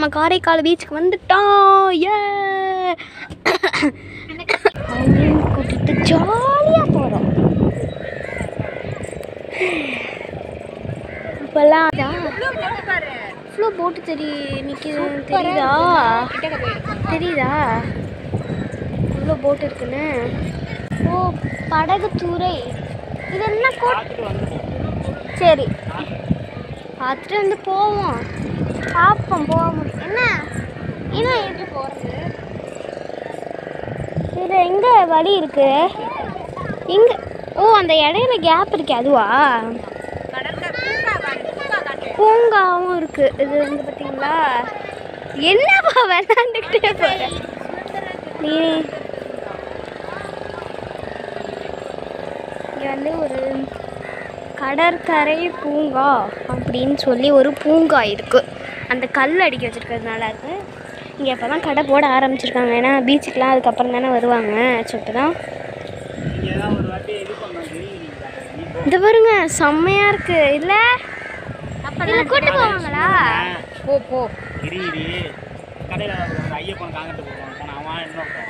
நம்ம காரைக்கால் பீச்சுக்கு வந்துட்டோம். ஏ கூட்டிட்டு ஜாலியாக போகிறோம். இப்போல்லாம் இவ்வளோ போட்டு தெரியுதா இவ்வளோ போட்டு இருக்குன்னு. ஓ, படகு துறை. இது என்ன சரி, பார்த்துட்டு வந்து போவோம். பார்ப்போம், போக முடியும். என்ன எப்படி போகிறது? இது எங்கே வழி இருக்கு? எங்கே? ஓ, அந்த இடையில கேப் இருக்கு, அதுவா? பூங்காவும் இருக்கு. இது வந்து பார்த்தீங்களா? என்னப்பா விளாண்டுக்கிட்டே போகிற நீ? இங்கே வந்து ஒரு கடற்கரை பூங்கா அப்படின்னு சொல்லி ஒரு பூங்கா இருக்குது. அந்த கல் அடிக்க வச்சுருக்கிறதுனால இருக்குது. இங்கே இப்போ தான் கடை போட ஆரம்பிச்சிருக்காங்க. ஏன்னா பீச்சுக்கெலாம் அதுக்கப்புறம் தானே வருவாங்க. சொல்லிட்டு தான் இந்த பாருங்க, செம்மையாக இருக்குது. இல்லை அப்போ கூட்டு போவாங்களா? போ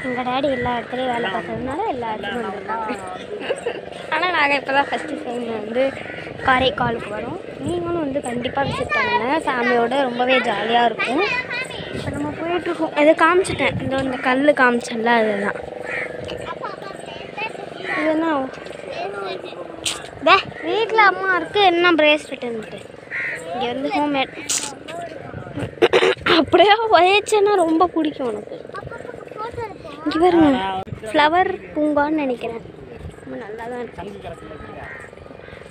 எங்கள் டேடி எல்லா இடத்துலையும் வேலை பார்க்கறதுனால எல்லா இடத்துலையும் வந்துருக்காங்க. ஆனால் நாங்கள் இப்போ தான் ஃபஸ்ட்டு டைம் வந்து காரைக்காலுக்கு வரோம். நீங்களும் வந்து கண்டிப்பாக விசிட் பண்ணுங்கள். ஃபேமிலியோடு ரொம்பவே ஜாலியாக இருக்கும். இப்போ நம்ம போயிட்டுருக்கோம். அதை காமிச்சிட்டேன், இந்த கல் காமிச்சல, அதுதான். இதுனா வீட்டில் அம்மா இருக்குது. என்ன ப்ரேஸ்லெட் இருந்துட்டு இங்கே வந்து ஹோம்மேட். அப்படியே வயச்சுன்னா ரொம்ப பிடிக்கும் உனக்கு. இங்கே பாருங்க, ஃப்ளவர் பூங்கான்னு நினைக்கிறேன். ரொம்ப நல்லா தான் இருக்கு.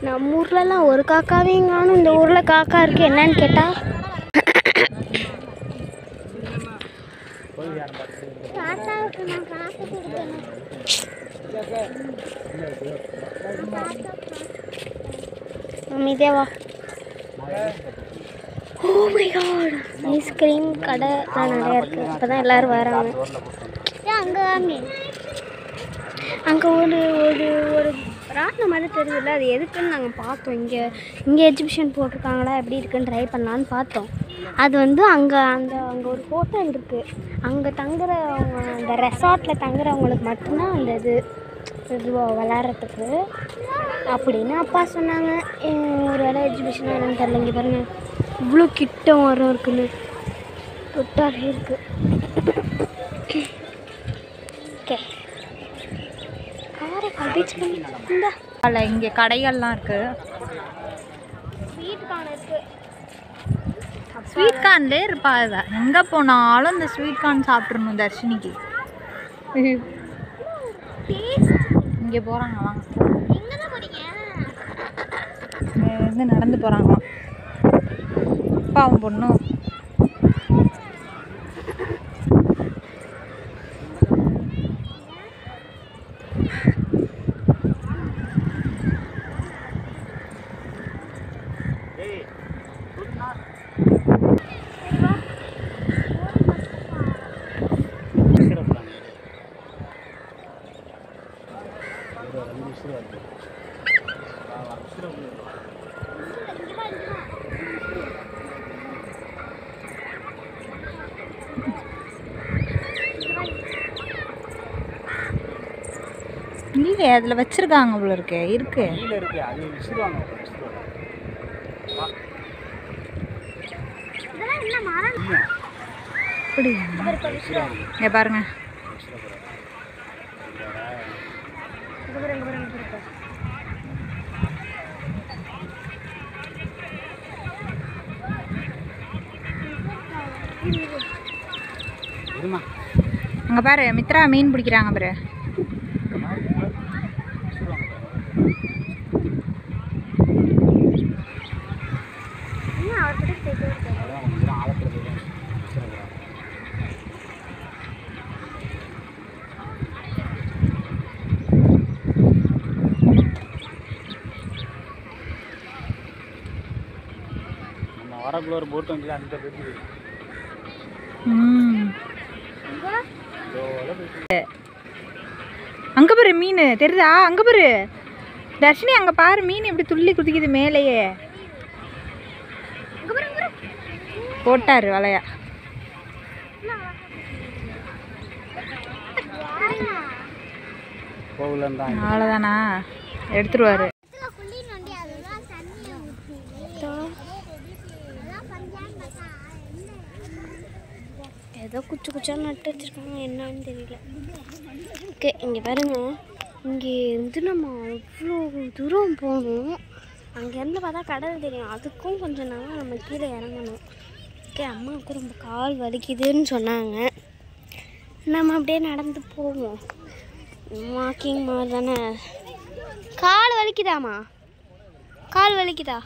நம்ம ஊர்லலாம் ஒரு காக்காவையும் காணும். இந்த ஊரில் காக்கா இருக்குது. என்னன்னு கேட்டால் இதேவா. ஓ மை காட், ஐஸ்கிரீம் கடை தான் நிறையா இருக்குது. இப்போ தான் எல்லோரும் வராங்க. அங்கே ஒரு ஒரு ஒரு ராட்டின மாதிரி தெரியுதுல்ல, அது எதுக்குன்னு நாங்கள் பார்த்தோம். இங்கே எக்ஸிபிஷன் போட்டிருக்காங்களா, எப்படி இருக்குன்னு ட்ரை பண்ணலான்னு பார்த்தோம். அது வந்து அங்கே அங்கே ஒரு ஹோட்டல் இருக்குது. அங்கே தங்குறவங்க, அந்த ரெசார்ட்டில் தங்குறவங்களுக்கு மட்டும்தான் அந்த இதுவாக விளாட்றதுக்கு அப்படின்னு அப்பா சொன்னாங்க. ஒரு வேலை எக்ஸிபிஷனாக என்னன்னு தெரியல. இங்கே பாருங்கள், இவ்வளோ கிட்ட மரம் இருக்குன்னு தொட்டாலே இருக்குது. ஓகே, காரைக்கால் பீச் இந்த இங்கே கடைகள்லாம் இருக்குது. ஸ்வீட் கார்ன் இருக்குது. ஸ்வீட் கார்ன்லேயே இருப்பா. எங்கே போனாலும் இந்த ஸ்வீட் கார்ன் சாப்பிட்றணும் தர்ஷினிக்கு. இங்கே போகிறாங்க, வாங்க. இங்கே நடந்து போகிறாங்களாம் அப்பாவும் பொண்ணும். இல்லையே, அதில் வச்சுருக்காங்க போல இருக்கு. இருக்கு இங்கே பாருங்க. அங்கே பாரு, மித்ரா மீன் பிடிக்கிறாங்க பாரு. வரக்குள்ள ஒரு போட் வந்து அந்த அங்கே பாரு மீன் தெரியுதா? அங்கே பாரு தர்ஷினி, அங்கே பாரு மீன் எப்படி துள்ளி குதிக்குது மேலேயே. போட்டாரு வலையா. அவ்வளோதானா எடுத்துருவாரு. ஏதோ குச்சி குச்சா நட்டு வச்சுருக்காங்க, என்னன்னு தெரியல. ஓகே, இங்கே பாருங்க, இங்கே இருந்து நம்ம அவ்வளோ தூரம் போகணும். அங்கேருந்து பார்த்தா கடல் தெரியும், அதுக்கும் கொஞ்சம் நாளாக நம்ம கீழே இறங்கணும். ஓகே, அம்மாவுக்கு ரொம்ப கால் வலிக்குதுன்னு சொன்னாங்க. நம்ம அப்படியே நடந்து போவோம், வாக்கிங் மாதிரி தானே. கால் வலிக்குதாம்மா? கால் வலிக்குதா?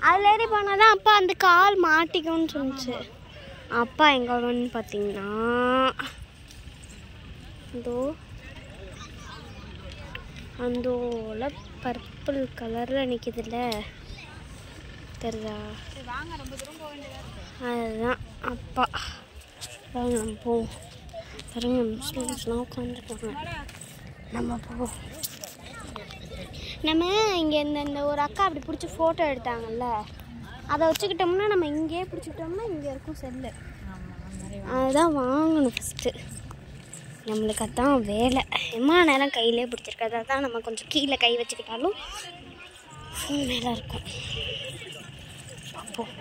அதில் ஏறி போனால் தான் அப்பா அந்த கால் மாட்டிக்கும்னு சொன்னிச்சு. அப்பா எங்கே வரும்னு பார்த்தீங்கன்னா இதோ அந்தோல பர்பிள் கலரில் நிற்கிதுல்ல, தெரியுதா? அதுதான் அப்பா. வாங்க நம்ம போவோம். பாருங்க, முஸ்லீம்ஸ்லாம் உட்காந்துருக்காங்க. நம்ம போவோம். நம்ம இங்கே இந்த ஒரு அக்கா அப்படி பிடிச்சி ஃபோட்டோ எடுத்தாங்கல்ல, அதை வச்சுக்கிட்டோம்னா நம்ம இங்கேயே பிடிச்சிக்கிட்டோம்னா இங்கே இருக்கும் செல்லு. அதுதான் வாங்கணும் ஃபஸ்ட்டு. நம்மளுக்கு அதுதான் வேலை. எம்மா நேரம் கையிலே பிடிச்சிருக்காது, அதுதான் நம்ம கொஞ்சம் கீழே கை வச்சுக்கிட்டாலும் ஃபோன் மேலே இருக்கும். அப்போது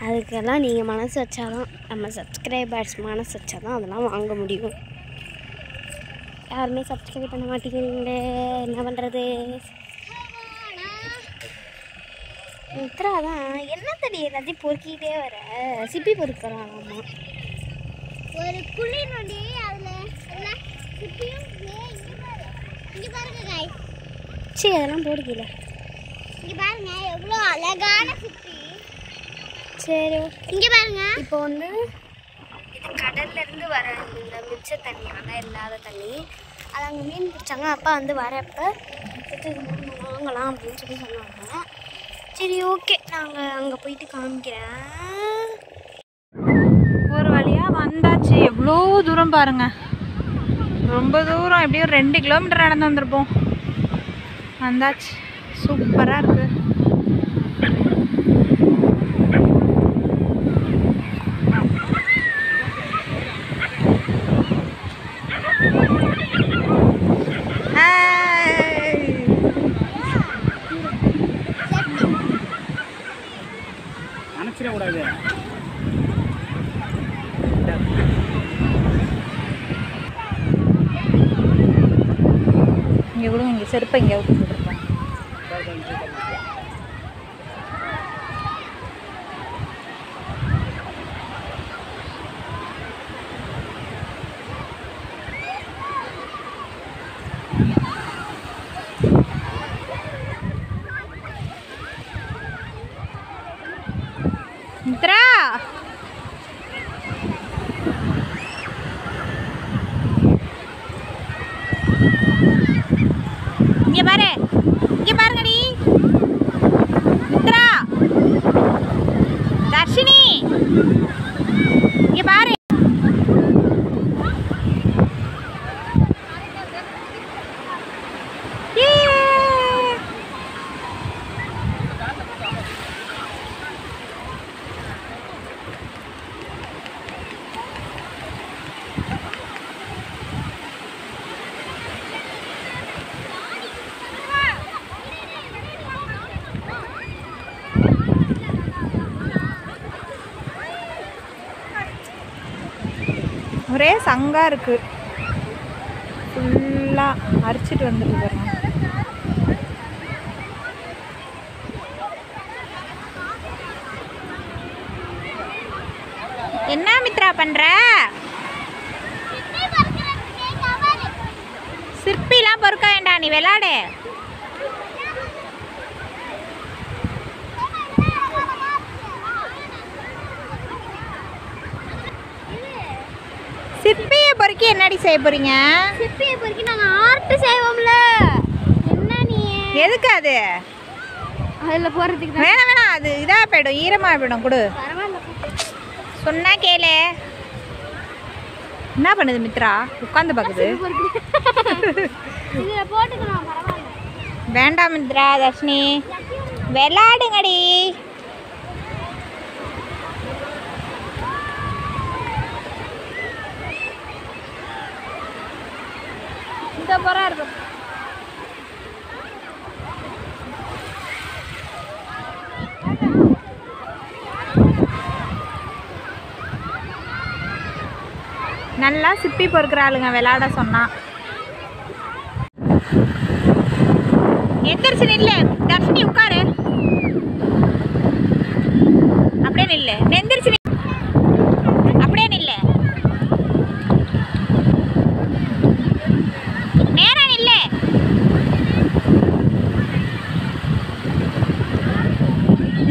அதுக்கெல்லாம் நீங்கள் மனசு வச்சாதான், நம்ம சப்ஸ்கிரைபர்ஸ் மனசு வச்சாதான் அதெல்லாம் வாங்க முடியும். யாருமே சப்ஸ்கிரைப் பண்ண மாட்டேங்கிறீங்களே, என்ன பண்ணுறது? மித்ரா தான் என்ன தெரியும் எல்லாத்தையும் பொறுக்கிட்டே வர, சிப்பி பொறுக்கிறாங்கம்மா. ஒரு குழி நோண்டி அதில் எல்லாம் சிப்பியும் இங்கே பாருங்க காய். சரி, அதெல்லாம் போடுக்கல. இங்கே பாருங்க எவ்வளோ அழகான சிப்பி. சரி, இங்கே பாருங்க. இப்போ வந்து கடல்லேருந்து வர இந்த மிச்ச தண்ணி, ஆனால் இல்லாத தண்ணி, அதை அங்கே மீன் பிடிச்சாங்க. அப்பா வந்து வரப்போ வாங்கலாம் அப்படின்னு சொல்லி சொன்னாங்க. சரி, ஓகே, நாங்கள் அங்கே போயிட்டு காமிக்கிறேன். ஒரு வழியாக வந்தாச்சு. எவ்வளோ தூரம் பாருங்க, ரொம்ப தூரம், எப்படியும் 2 கிலோமீட்டர் நடந்து வந்திருப்போம். வந்தாச்சு, சூப்பராக இருக்குது. நினச்சிடக்கூடாது. இங்கே கூட இங்கே செருப்பை இங்கே விட்டுருக்கோம். மித்ரா, இங்க பாரு, இங்க பாருங்கடி. மித்ரா, தர்ஷினி, இங்க பாரு. ஒரே சங்கா இருக்கு, ஃபுல்லாக அரிச்சிட்டு வந்துட்டு பாருங்க. என்ன மித்ரா பண்ற? சிற்பிலாம் பொறுக்க வேண்டாம், நீ விளையாடு. சிப்பியை பொறுக்கி என்னடி செய்ய போறீங்க? சிப்பியை பொறுக்கி நாங்கள் ஆர்ட் செய்வோம்ல. என்ன நீ எதுக்கு அது? அதில் போகிறதுக்கு வேணாம் வேணாம், அது இதாக போயிடும், ஈரமாக போயிடும். கொடு, சொன்னா கேளு. என்ன பண்ணுது மித்ரா? உட்காந்து பார்க்குது. இதில் போட்டுக்கலாம், பரவாயில்ல. வேண்டாம் மித்ரா, தர்ஷினி விளாடுங்கடி. நல்லா சிப்பி பொறுக்கிற ஆளுங்க விளையாட சொன்னா. எந்திரிச்சு நில்லு தர்ஷினி, உட்காரு. அப்படியே நில்லு, எந்திரிச்சு அப்படியே நில்லு, நேரா நில்லு.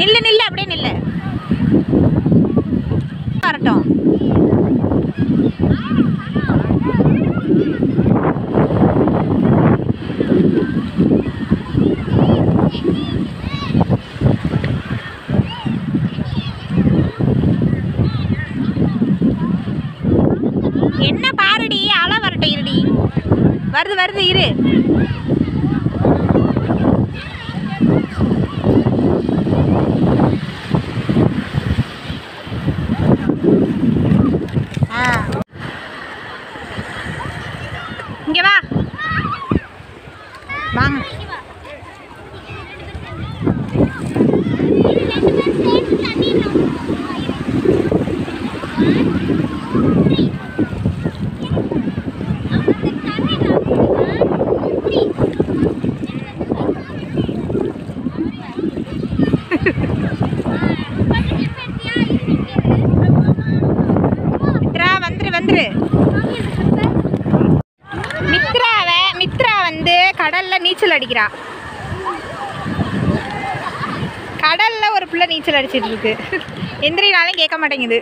நில்லு நில்லு, அப்படியே நில்லு. வரட்டும். என்ன பாருடி, அலை வரட்டும், இருடி. வருது வருது, இரு. இங்க வா, வாங்க. மித்ரா வந்துரு வந்துரு. மித்ரா வந்து கடல்ல நீச்சல் அடிக்கிறா. கடல்ல ஒரு பிள்ளை நீச்சல் அடிச்சிட்டு இருக்கு. எந்திரினாலும் கேட்க மாட்டேங்குது.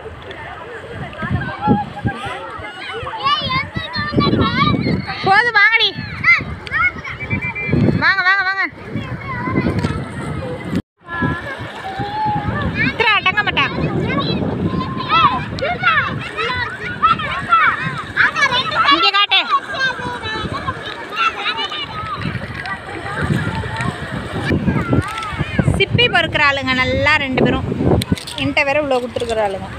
போதும் வாங்கடி, வாங்க வாங்க வாங்க. மித்ரா அடங்க மாட்டா. இங்க காட்டு. சிப்பி பொறுக்கிற ஆளுங்க நல்லா 2 பேரும். என்கிட்ட வேற இவ்வளோ கொடுத்துருக்குற ஆளுங்க.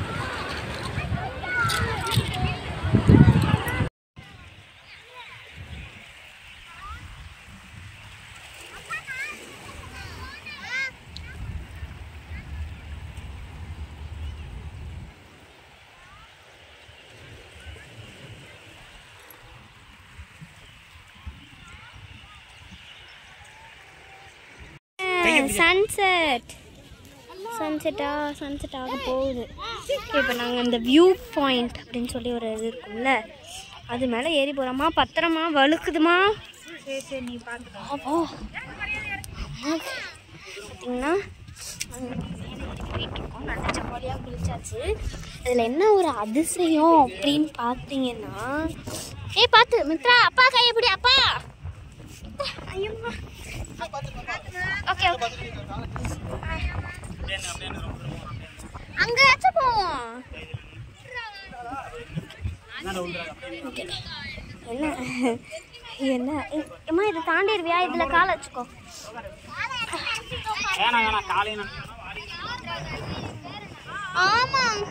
சன்செட் ஆக போகுது. இப்போ நாங்கள் அந்த வியூ பாயிண்ட் அப்படின்னு சொல்லி ஒரு இது இருக்குல்ல, அது மேலே ஏறி போகிறோமா. பத்திரமா வழுக்குதுமா. சரி சரி, நீ பார்த்துக்கோ. அப்போ பார்த்தீங்கன்னா போயிட்டுருக்கோம். நல்லா ஜாலியாக குளிச்சாச்சு. இதில் என்ன ஒரு அதிசயம் அப்படின்னு பார்த்தீங்கன்னா, பார்த்து மித்ரா, அப்பா கையை பிடி. அப்பா ஐயம்மா. ஓகே ஓகே, அங்கேயாச்சும் போவோம். என்ன என்ன அம்மா, இதை தாண்டிடுவியா? இதில் காலை வச்சுக்கோ. ஆமாம்.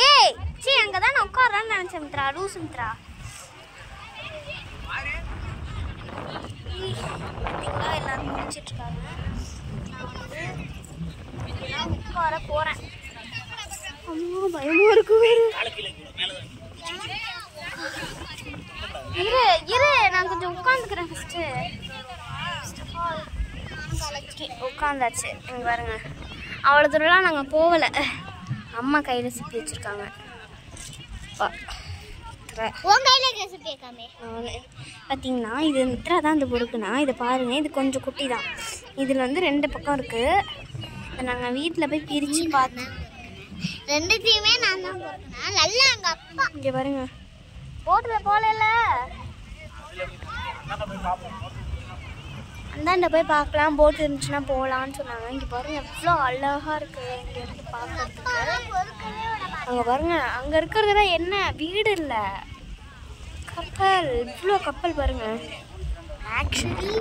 ஏய் சி, அங்கே தான் நான் உட்காரான்னு நினச்சேன் மித்ரா. லூசு மித்ரா. எல்லாரும் முடிச்சிட்ருக்காங்க. நான் வந்து உட்கார போகிறேன். அம்மா பயமாக இருக்கு. இரு நான் கொஞ்சம் உட்காந்துக்கிறேன் ஃபஸ்ட்டு. உட்காந்தாச்சு. இங்கே பாருங்க, அவ்வளோ தூரம்லாம் நாங்கள் போகலை. அம்மா கையில் சிப்பி வச்சுருக்காங்க. பார்த்தீங்கன்னா இது மித்ரா தான் இந்த பொறுக்குனா. இதை பாருங்கள், இது கொஞ்சம் குட்டி தான். இதில் வந்து 2 பக்கம் இருக்குது. இதை நாங்கள் வீட்டில் போய் பிரித்து பார்த்தேன். 2த்தையுமே நான் தான் பொறுக்குனேன். நல்லா எங்கள் அப்பா இங்கே பாருங்க, போட்டில் போகல. அந்தாண்ட போய் பார்க்கலாம், போட் இருந்துச்சுன்னா போகலான்னு சொன்னாங்க. இங்கே பாருங்கள் எவ்வளோ அழகாக இருக்குது இங்கேருந்து பார்க்கறதுக்கு. அங்கே பாருங்க, அங்கே இருக்கிறதுலாம் என்ன வீடு இல்லை, கப்பல். இவ்வளோ கப்பல் பாருங்கள். ஆக்சுவலி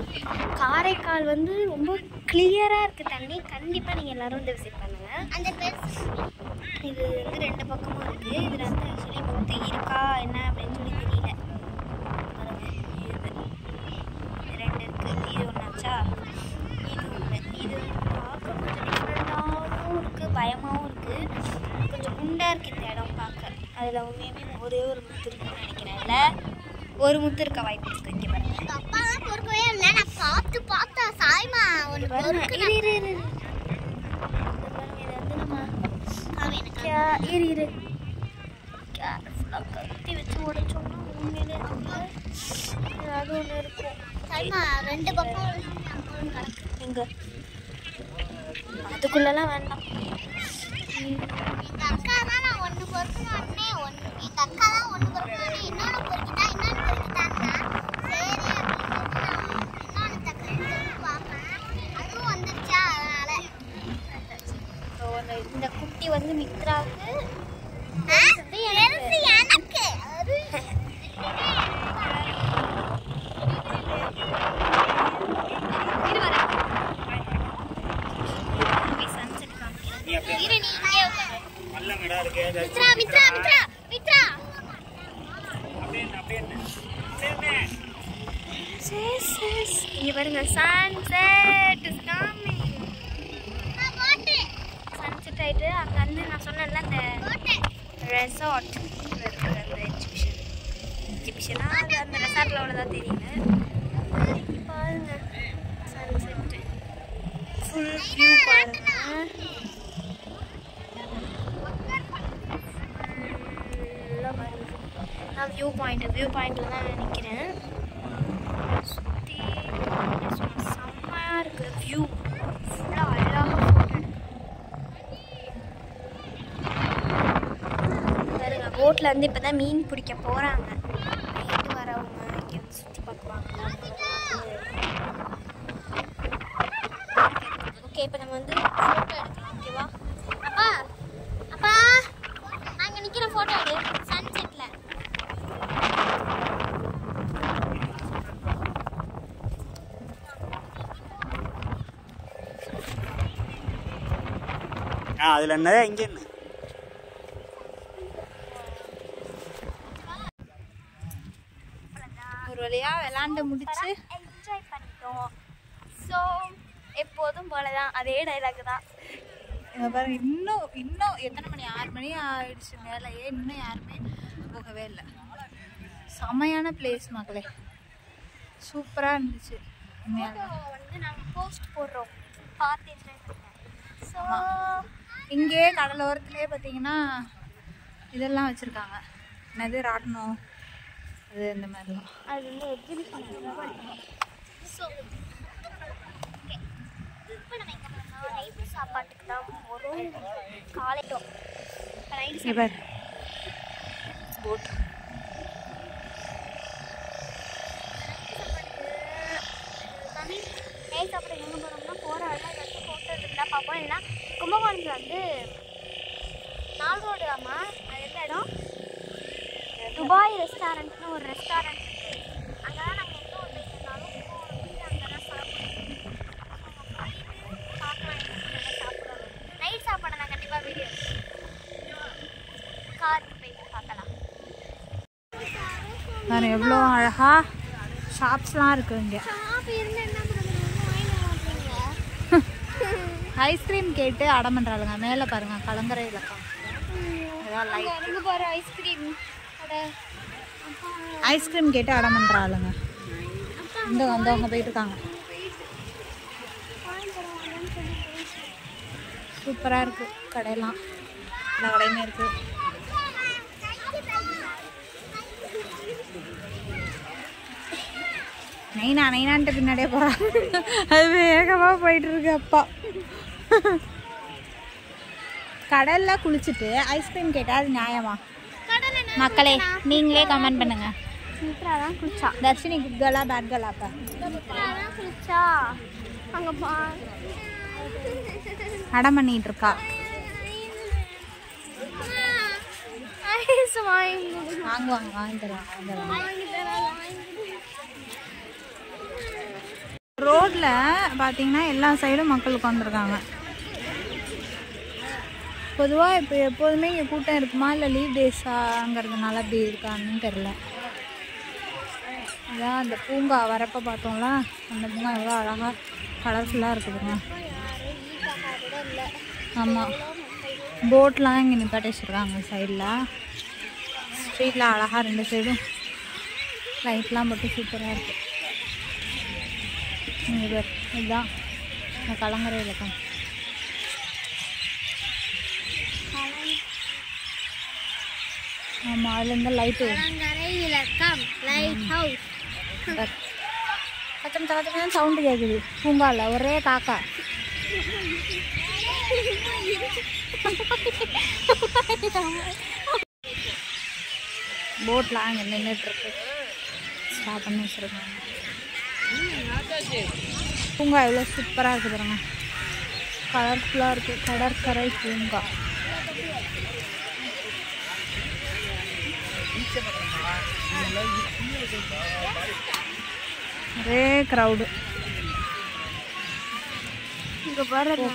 காரைக்கால் வந்து ரொம்ப கிளியராக இருக்குது தண்ணி. கண்டிப்பாக நீங்கள் எல்லோரும் வந்து விசிட் பண்ணுங்கள். அந்த இது வந்து 2 பக்கமும் இருக்குது. இதில் வந்து ஆக்சுவலி முத்து இருக்கா என்ன அப்படின்னு சொல்லி தெரியல. பாருங்கள், இது 2 இருக்குது. இது ஒன்றாச்சா, இது ஒன்று. இது பார்க்க கொஞ்சம் டிஃப்ரெண்ட்டாகவும் இருக்குது, பயமாகவும் இருக்குது. அதில் உண்மையுமே ஒரே ஒரு முத்து இருக்குன்னு நினைக்கிறேன். இல்லை ஒரு முத்து இருக்க வாய்ப்பு இருக்கு. இங்கே பாருங்க. எங்கள் அப்பா தான் பொறுக்கவே இல்லை. நான் பார்த்தா சாய்மா ஒன்று பொறுக்கு. இரு இரு இரு இரு. இதை வந்து நம்ம இரு கேர்ஃபுல்லாக கத்தி வச்சு உடைச்சோம்னா உண்மையிலே ஏதாவது ஒன்று இருக்கும். சாய்மா 2 பக்கம் கிடக்கு. எங்கே அதுக்குள்ளெல்லாம் வேண்டாம். எங்கள் அக்கா தான் நான் ஒன்று பொறுக்கணுன்னே எங்கள் அக்கா தான் ஒன்று பொறுக்கணுன்னே இன்னொன்று பொறுக்கிட்டாங்க. சரி அப்படின்னு இன்னொன்று தக்கன்னு பார்ப்பேன். அதுவும் வந்துருச்சா. அதனால் இந்த குட்டி வந்து மித்ராவுக்கு எனக்கு மித்ரா மித்ரா மித்ரா மித்ரா இங்கே பாருங்க சன்செட் இஸ் கமிங். சன்செட் ஆகிட்டு அங்கே வந்து நான் சொன்னேன்ல அந்த ரெசார்ட் இருக்கிற அந்த எக்ஸிபிஷனாக அது அந்த ரெசார்ட்டில் உள்ளதான் தெரியுங்க. பாருங்க சன்செட்டு ஃபுல் வியூ பாருங்க. நான் வியூ பாயிண்டில் தான் நிற்கிறேன். சுற்றி செம்மையாக இருக்குது வியூ. ஃபுல்லாக அழகாக ஃபோட்டோ பாருங்க. போட்டில் வந்து இப்போ தான் மீன் பிடிக்க போகிறாங்க. நைட்டு வரவங்க இங்கே வந்து சுற்றி பார்க்குவாங்க. ஓகே இப்போ நம்ம வந்து ஃபோட்டோ எடுக்கலாம். ஓகேவா அப்பா? அப்பா அங்கே நிற்கிற ஃபோட்டோ எடு சன்செட்டில். அதில் என்னதா இங்கே என்ன ஒரு வழியாக விளாண்டு முடிச்சு என்ஜாய் பண்ணிட்டோம். ஸோ எப்போதும் போல தான் அதே டைலாக் தான். இங்கே பாருங்க. இன்னும் எத்தனை மணி? 6 மணி ஆயிடுச்சு மேலேயே. இன்னும் யாருமே போகவே இல்லை. செமையான பிளேஸ் மக்களே. சூப்பராக இருந்துச்சு. வந்து நாங்கள் போஸ்ட் போடுறோம், பார்த்து என்ஜாய் பண்ணுங்க. ஸோ இங்கேயே கடலோரத்துலேயே பார்த்தீங்கன்னா இதெல்லாம் வச்சுருக்காங்க. என்னது ராட்டணம் அது இந்த மாதிரிலாம். அது வந்து எக்ஸிபிஷன். ஸோ இப்போ நம்ம எங்கே போகிறோம்னா நைட்டு சாப்பாட்டுக்கு தான் போகிறோம். காலையிட்டோம் இப்போ நைட்டு இவர் போட் நைட் சாப்பிட எங்கே போகிறோம்னா போகிற வழியில் வந்து ஃபோட்டோ எடுத்துக்கிட்டா பார்ப்போம். இல்லைன்னா கும்பகோணத்தில் வந்து 4 ரோடு ஆமா. அது எந்த இடம்? துபாய் ரெஸ்டாரண்ட்னு ஒரு ரெஸ்டாரண்ட் இருக்குது. அங்கே தான் நாங்கள் எங்கே ஒரு இருந்தாலும் அங்கே தான் சாப்பிடுவோம். பார்க்கலாம் என்ன சாப்பிடுவோம். நைட் சாப்பாடை நான் கண்டிப்பாக வீடியோ காருக்கு போய் பார்க்கலாம். வேறு எவ்வளோ அழகாக ஷாப்ஸ்லாம் இருக்குது இங்கே. ஐஸ்கிரீம் கேட்டு அடம் பண்ணுறாளுங்க. மேலே பாருங்கள் கலங்கரை இலக்கம். ஐஸ்கிரீம் கேட்டு அடம் பண்ணுறாளுங்க. இந்த வந்தவங்க போயிட்டு இருக்காங்க. சூப்பராக இருக்குது கடையெல்லாம். எல்லா கடையுமே இருக்குது. நைனான்ட்டு பின்னாடியே போகிறாங்க. அது வேகமாக போயிட்டுருக்கு. அப்பா கடலில் குளிச்சுட்டு ஐஸ்கிரீம் கேட்டால் அது நியாயமா? மக்களே நீங்களே கமெண்ட் பண்ணுங்க. மித்ரா தான் குளிச்சா. தர்ஷினி குட் கேர்லா பேட் கேர்லா? அப்போ மித்ரா தான் குளிச்சா. அங்கே அடம் பண்ணிட்டு இருக்கா. ஐஸ் வாங்குவாங்க, வாங்கி தருவாங்க. ரோட்ல பார்த்தீங்கன்னா எல்லா சைடும் மக்கள் உட்காந்துருக்காங்க. பொதுவாக இப்போ எப்போதுமே இங்கே கூட்டம் இருக்குமா இல்லை லீவ் டேஸாங்கிறதுனால அப்படி இருக்கான்னு தெரில. அதான் அந்த பூங்கா வரப்போ பார்த்தோம்ல, அந்த பூங்கா எவ்வளோ அழகாக கலர்ஃபுல்லாக இருக்குதுங்க. ஆமாம், போட்லாம் இங்கே நிப்பாட்டி வச்சுருக்காங்க சைடில். ஸ்ட்ரீட்டில் அழகாக 2 சைடும் லைட்லாம் போட்டு சூப்பராக இருக்குது. இங்கே இதுதான் இந்த கலங்கரை விளக்கம். ஆமாம், அதுலேருந்து லைட்டு கச்சம் தக்கத்துக்கு சவுண்டு கேட்குது. பூங்காவில் ஒரே காக்கா. போட்லாம் அங்கே நின்றுட்டுருக்கு. ஸ்டாப் பண்ணி வச்சுருக்காங்க. பூங்கா எவ்வளோ சூப்பராக இருக்குது பாருங்க. கலர்ஃபுல்லாக இருக்குது. கடற்கரை பூங்கா. ஒரே க்ரௌடு. இங்கே பாருங்க.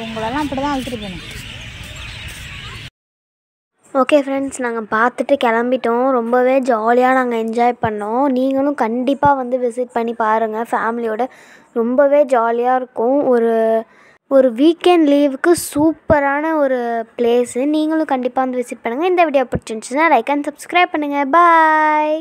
உங்களெல்லாம் அப்படி தான் அழுத்துட்டு போகணும். ஓகே ஃப்ரெண்ட்ஸ், நாங்கள் பார்த்துட்டு கிளம்பிட்டோம். ரொம்பவே ஜாலியாக நாங்கள் என்ஜாய் பண்ணோம். நீங்களும் கண்டிப்பாக வந்து விசிட் பண்ணி பாருங்கள் ஃபேமிலியோட. ரொம்பவே ஜாலியாக இருக்கும். ஒரு வீக்கெண்ட் லீவுக்கு சூப்பரான ஒரு பிளேஸு. நீங்களும் கண்டிப்பாக வந்து விசிட் பண்ணுங்கள். இந்த வீடியோ பிடிச்சிருந்துச்சுன்னா லைக் அண்ட் சப்ஸ்கிரைப் பண்ணுங்கள். பாய்.